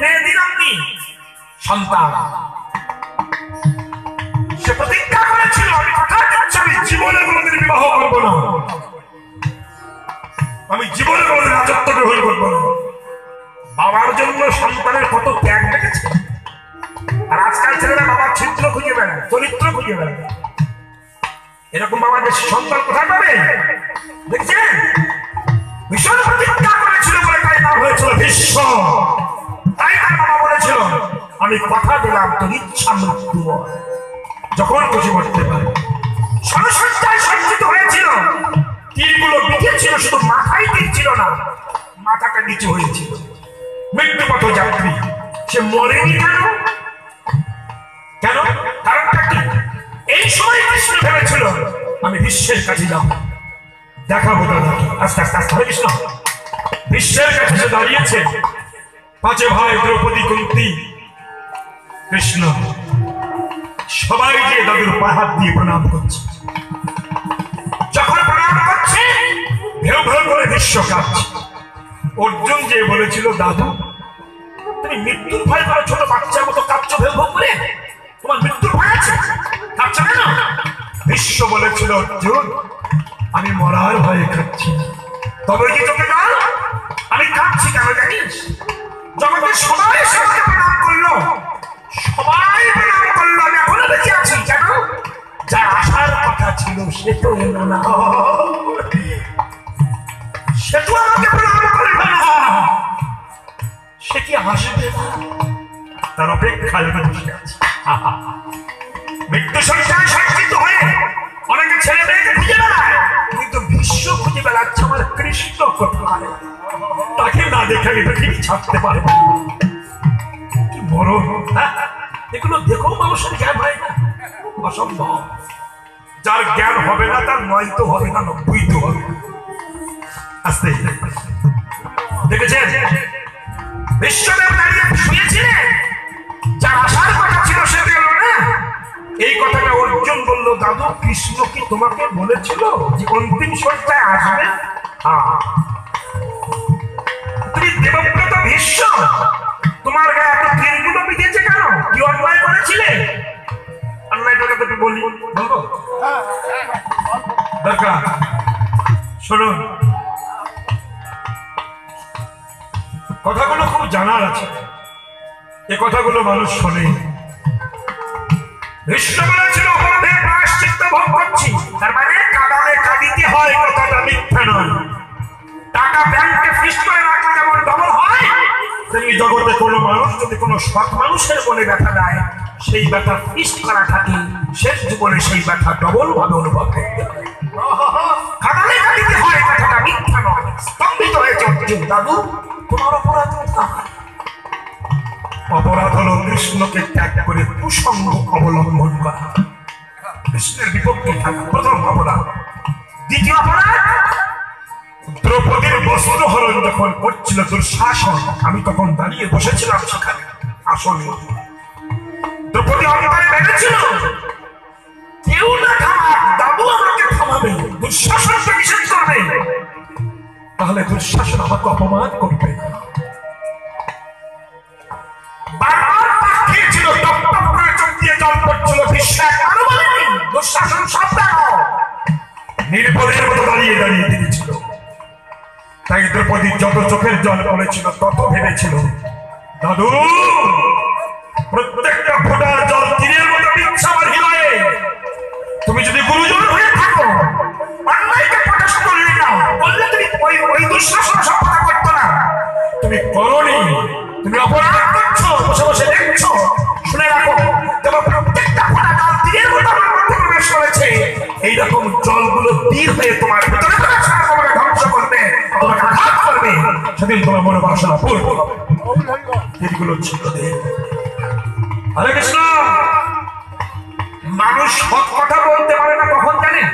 মেয়ে দিলাম নি সন্তান। সে প্রতিজ্ঞা করেছিল আমি কথা দিচ্ছি আমি জীবনে কোনোদিন বিবাহ করবো না, আমি জীবনে কোনোদিন রাজত্ব গ্রহণ করবো না। বাবার জন্য সন্তানের কত ত্যাগ দেখেছে। আর আজকাল ছেলেরা বাবার চিত্র খুঁজে বেড়ায়, চরিত্র খুঁজে বেড়ায়। এরকম বাবার বেশি সন্তান কোথায় পাবে দেখছেন? ভীষণ প্রতিজ্ঞা করেছিল বলে তাই নাম হয়েছিল ভীষ্ম। তাই তার বাবা বলেছিল আমি কথা দিলাম তোর ইচ্ছা মৃত্যু যখন খুশি করতে পারে। সরসজ্জায় সজ্জিত হয়েছিল, তীরগুলো বিঁধেছিল, শুধু মাথায় তীর ছিল না, মাথাটা নিচু হয়েছিল। মৃত্যুপথ যাত্রী, সে মরেনি কেন? কেন? কারণটা কি? এই সময় কৃষ্ণ ভেবেছিল আমি বিশ্বের কাছে যাব, দেখাবো দাদাকে। আস্তে আস্তে আস্তে হয়ে কৃষ্ণ বিশ্বের কাছে সে দাঁড়িয়েছে। পাঁচে ভাই দ্রৌপদী, কুন্তী, কৃষ্ণ সবাই যে দাদুর পায়ে হাত দিয়ে প্রণাম করছে। যখন প্রণাম করছে ভেউ ভেউ করে বিশ্ব কাঁপছে। অর্জুন যে বলেছিল দাদু তুমি মৃত্যুর ভয় করো, ছোট বাচ্চার মতো কাঁপছো ভেউ ভেউ করে, তোমার মৃত্যুর ভয় আছে, কাঁপছো কেন? বিশ্ব বলেছিল অর্জুন আমি মরার ভয়ে কাঁপছি না। তবে কি তোকে না আমি কাঁপছি কেন জানিস? জগতের সবাই সবাইকে প্রণাম করলো, সবাই প্রণাম করলো, আমি এখনো বেঁচে আছি কেন? যার আসার কথা ছিল সে তো এলো না, সে তো আমাকে প্রণাম করলো না, সে কি আসবে না? তার অপেক্ষায় বসে আছে। মৃত্যু সংসারে সজ্জিত হয়ে অনেকে ছেলে মেয়েকে খুঁজে বেড়ায়, কিন্তু বিশ্ব খুঁজে বেড়াচ্ছে আমার কৃষ্ণ কোথায়, তাকে না দেখে আমি পৃথিবী ছাড়তে পারবো কি বড়। এগুলো দেখো মানুষের জ্ঞান হয় না, অসম্ভব। যার জ্ঞান হবে না তার ৯ তো হবে না, ৯০ তো হবে। আস্তে দেখেছেন বিশ্বদেব দাঁড়িয়ে শুয়েছিলেন, যার আসার কথা ছিল সে গেল না। এই কথাটা অর্জুন বলল দাদু কৃষ্ণ কি তোমাকে বলেছিল যে অন্তিম সজ্জায় আসবে? তুমি দেবব্রত ভীষ্ম, তোমার গায়ে এত তীরগুলো বিঁধেছে কেন? কি অন্যায় করেছিলে? অন্যায়টা তো বলি বলবো দরকার। শুনুন কথাগুলো খুব জানার আছে, এ কথাগুলো মানুষ শোনে। ভীষ্ম বলেছিল অপরাধের প্রায়শ্চিত্ত ভোগ করছি, তার মানে কাঁদালে কাঁদিতে হয়, কথাটা মিথ্যা নয়। টাকা ব্যাংকে ফিক্স করে রাখলে যেমন ডবল হয়, তেমনি জগতে কোনো মানুষ যদি কোনো সৎ মানুষের মনে ব্যথা দেয়, সেই ব্যথা ফিক্স করা থাকে, শেষ জীবনে সেই ব্যথা ডবল ভাবে অনুভব করতে হয়। কাঁদালে কাঁদিতে হয়, কথাটা মিথ্যা নয়। স্তম্ভিত হয়েছে অর্জুন, দাদু তোমার অপরাধ কোথায়? অপরাধ হলো কৃষ্ণকে ত্যাগ করে কুসঙ্গ অবলম্বন করা, কৃষ্ণের বিপক্ষে থাকা প্রথম অপরাধ। দ্বিতীয় অপরাধ দ্রৌপদীর বস্ত্র হরণ যখন করছিল দুঃশাসন, আমি তখন দাঁড়িয়ে বসেছিলাম সেখানে আসলে। দ্রৌপদী অন্তরে ভেবেছিল কেউ না থামাক, দাদু আমাকে থামাবে, দুঃশাসনকে নিষেধ করবে, তাহলে দুঃশাসন আমাকে অপমান করবে না। বারবার পাঠিয়েছিল, টপ টপ করে চোখ দিয়ে জল পড়ছিল, বিশ্বাস আরো বলেনি দুঃশাসন সাবধান, নির্ভরের মতো দাঁড়িয়ে দাঁড়িয়ে দিয়েছিল। তাই দ্রৌপদীর যত চোখের জল পড়েছিল তত ভেবেছিল দাদু প্রত্যেকটা ফোঁটার জল তীরের মতো দিচ্ছে আমার হৃদয়ে। তুমি যদি গুরুজন হয়ে থাকো, অন্যায়কে প্রকাশ করলে না, বললে তুমি ওই দুঃশাসন সব কথা করতো না। তুমি করনি, তুমি অপরাধ করছো, বসে বসে দেখছো। শুনে রাখো, তোমার প্রত্যেকটা ফোঁটা জল তীরের মতো আমার মধ্যে প্রবেশ করেছে। এইরকম জলগুলো তীর হয়ে তোমার ভিতরে তোমাকে ধ্বংস করবে, তোমাকে আঘাত করবে, সেদিন তোমার মনে বাসনা পূর্ণ হবে। তীরগুলো ছিল দেহ। হরে কৃষ্ণ। মানুষ সৎ কথা বলতে পারে না কখন জানেন?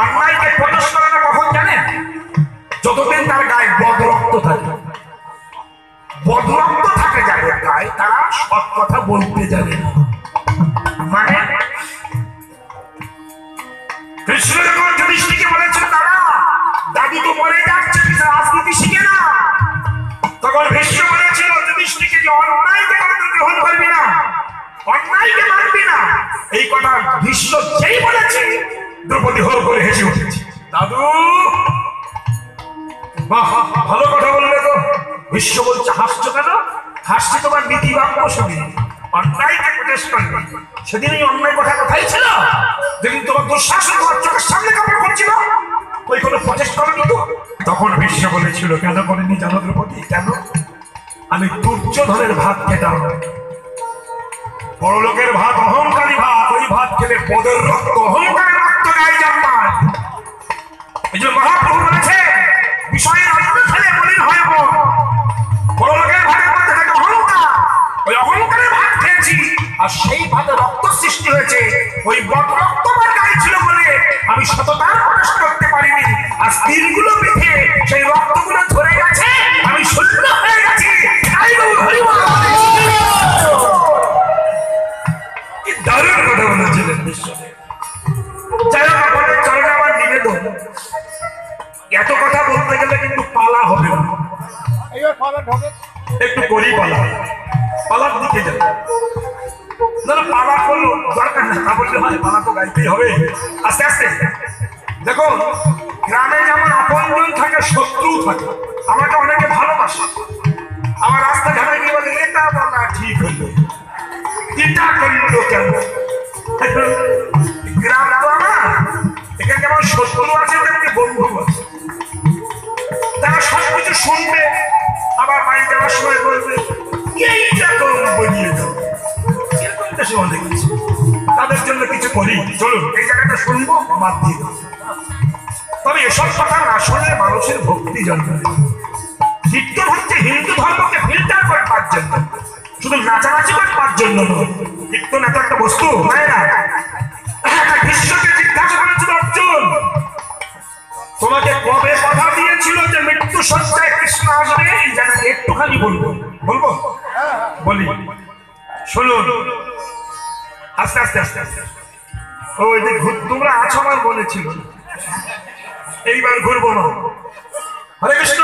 অন্যায়কে প্রকাশ করে না কখন জানেন? যতদিন তার গায়ে বদরক্ত থাকে। বদরক্ত থাকে যাদের গায়ে, তারা সৎ কথা বলতে জানে না। মানে কৃষ্ণ যখন যুধিষ্ঠিরকে বলেছিল দাদা দাদু তো মরে যাচ্ছে, রাজনীতি শিখে না, তখন ভীষ্ম বলেছিল যুধিষ্ঠিরকে তুই অন্যায়কে কোনোদিন গ্রহণ করবি না, অন্যায়কে মানবি না। এই কথা ভীষ্ম যেই বলেছে দ্রৌপদী হো করে হেসে উঠেছে। দাদু বাহ, ভালো কথা বললে তো। ভীষ্ম বলছে হাসছো কেন? হাসছি তোমার নীতি বাক্য শুনি। অন্যায়কে প্রদেশ করবে, সেদিন এই অন্যায় কথা কোথায় ছিল? যেদিন তোমার দুঃশাসন তোমার চোখের সামনে কাপড় করছিল, ওই কোনো প্রচেষ্ট করনি তো? তখন ভীষ্ম বলেছিল, কেন করেনি জানো দ্রৌপদী? কেন? আমি দুর্যোধনের ভাত খেতাম, বড় লোকের ভাত, অহংকারী ভাত। ওই ভাত খেলে পদের রক্ত, অহংকারের রক্ত গায়ে জন্মায়। এই যে মহাপ্রভু বলেছে, বিষয়ের অন্ন খেলে মলিন হয় মন। বড় লোকের ভাতের মধ্যে থাকে অহংকার, ওই অহংকারের ভাত খেয়েছি, আর সেই ভাতে রক্ত সৃষ্টি হয়েছে। ওই রক্ত আমার গায়ে ছিল বলে আমি সততার প্রকাশ করতে পারিনি। আর স্ত্রীগুলো পিঠে সেই রক্তগুলো ধরে গেছে, আমি শূন্য হয়ে গেছি। কি দারুণ কথা বলেছিলেন বিশ্ব। যাই হোক, আপনাদের চরণে আমার নিবেদন, এত কথা বলতে গেলে কিন্তু পালা হবে না, একটু করি পালা, পালার দিকে যাবে না। পালা করলো দরকার না, তা বললে হয়? পালা তো গাইতেই হবে আস্তে আস্তে। দেখো, গ্রামে যেমন আপনজন থাকে, শত্রু থাকে। আমাকে অনেকে ভালোবাসে, আমার রাস্তাঘাটে গিয়ে বলে এটা বলা ঠিক হইলো, এটা করলো কেন? গ্রাম তো আমার, এখানে যেমন শত্রু আছে তেমনি বন্ধু আছে। তারা সবকিছু শুনবে, আবার বাড়ি যাওয়ার সময় বলবে এইটা তো বলিয়ে দাও। এরকম দেশে অনেক কিছু, তাদের জন্য কিছু করি। চলুন এই জায়গাটা শুনবো, বাদ দিয়ে দেবো। তবে এসব কথা না শুনলে মানুষের ভক্তি জন্মায়। কীর্তন হচ্ছে হিন্দু ধর্মকে ফিল্টার করবার জন্য, শুধু নাচানাচি করবার জন্য নয়। কীর্তন এত একটা বস্তু নয় না। বিশ্বকে জিজ্ঞাসা করেছিল অর্জুন, তোমাকে কবে কথা দিয়েছিল যে মৃত্যু সজ্জায় কৃষ্ণ আসবে? এই জায়গাটা একটুখানি বলবো, বলবো বলি, শুনুন আস্তে আস্তে আস্তে আস্তে। ওই যে তোমরা আছো আমার বলেছিল, এইবার ঘুরবো না। হরে কৃষ্ণ।